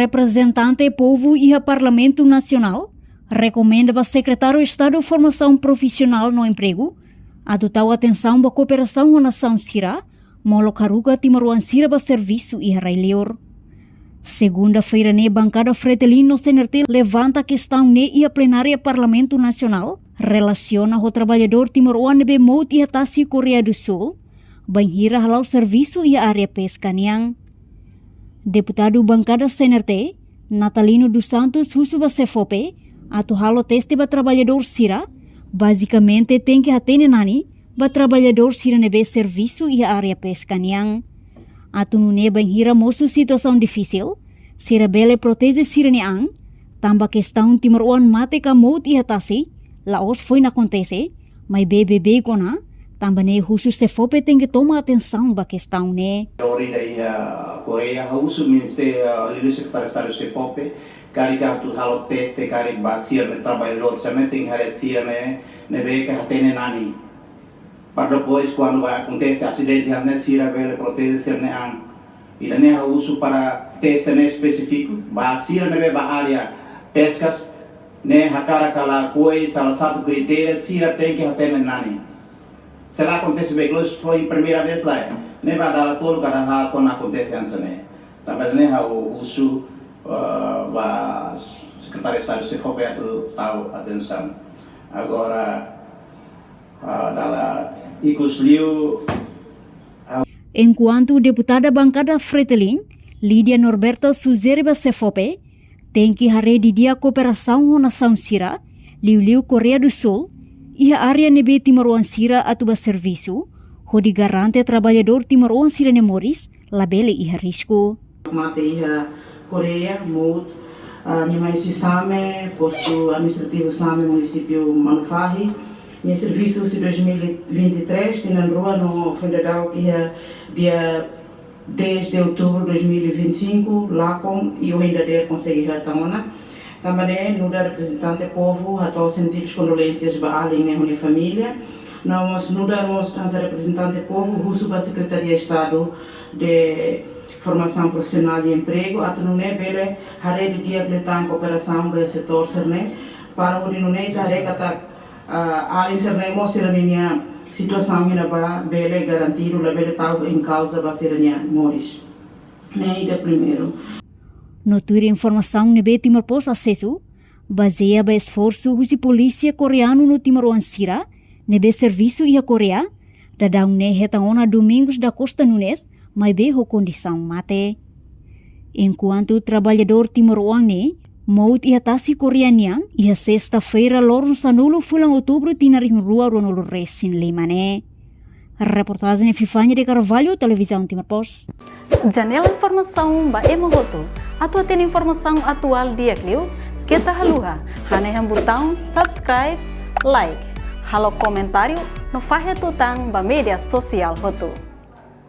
Representante Povo e a Parlamento Nacional recomenda para o Secretário de Estado de Formação Profissional no Emprego adotar atenção para a cooperação com a nação Sira, Molocaruga, Timaruan Sira para serviço e Railior. Segunda-feira, a bancada Fretilin no CNRT levanta a questão e a plenária Parlamento Nacional relaciona o trabalhador Timaruan de Bemout e a Tassi Coreia do Sul, banhira halal serviço e a área pesca niang. Deputado bancada CNRT, Natalino dos Santos Husuba Cefope, atuhalo teste para trabalhador Sira, basicamente tem que atender nani para trabalhador Sira nebe serviço e a área pesca niang. Atunune banhira moço situação difícil, Sira bele protege Sira niang, tamba questão Timaruan mate ka mout e atasi, laos foi na acontece, mas BBB gona, tamba ne husus Cefope tem que tomar atenção para questão ne. Korea hausu ministério líder secretário de Estado Cefope karika tu halo teste kari basir ne trabalhador somente tem harecia ne beca atene nani para depois quando vai acontecer acidente né sira bele proteger ne ang ila ne hausu para teste ne específico basir ne be ba área pescas ne hakara kala koi salah satu critério sira tem que atene nani. Será acontece bem, foi a primeira vez lá. Nem vai dar todo cada rato não acontece antes né. Também nem o uso a secretário de Estado se for perto tal atenção. Agora dala Icusliu. Enquanto deputada bancada Fretilin, Lídia Norberto Suzeriba Cefope, tem que haredi dia cooperação com a nação Sira, Liu Coreia do Sul, e a área nebe Timaruan Sira atuba serviço, onde garante trabalhador Timaruan Sira nemoris, labele e risco. Mate iha Coreia, Mout, Nyamai Sisame, posto administrativo Same, município Manufahi. Minha serviço de 2023, tem na rua no Federal, que é dia 10 de outubro de 2025, lá com e eu ainda de conseguir a tamana. Também no da representante povo, a todos sentidos condolências para a minha família. Nós no da nossa representante povo, russo para a Secretaria de Estado de Formação Profissional e Emprego, a não é bele a rede de atleta cooperação do setor serne para o não é da recata a inserne mostra minha situação minha para bele garantir o bele tal em causa para ser minha moris. Nem de primeiro. Notura informação nebe Timor pos acesso, baseia ba esforço husi polícia coreano no Timaruan Sira, nebe serviço e a Coreia, dadang ne hetangona domingos da Costa Nunes, mas beho condição mate. Enquanto trabalhador Timaruan ne, mout e a Tassi coreanian, e a sexta-feira lorno sanulo fulang outubro tinaring rua ronolo resin limane. Reportagem Fifanya de Carvalho, Televisão Timor Pos. Janela informação ba emogoto. Atau tem informação atual dia Clio, kita haluha, haneham botão subscribe, like, halo comentário, no fahe tutang ba media sosial hotu.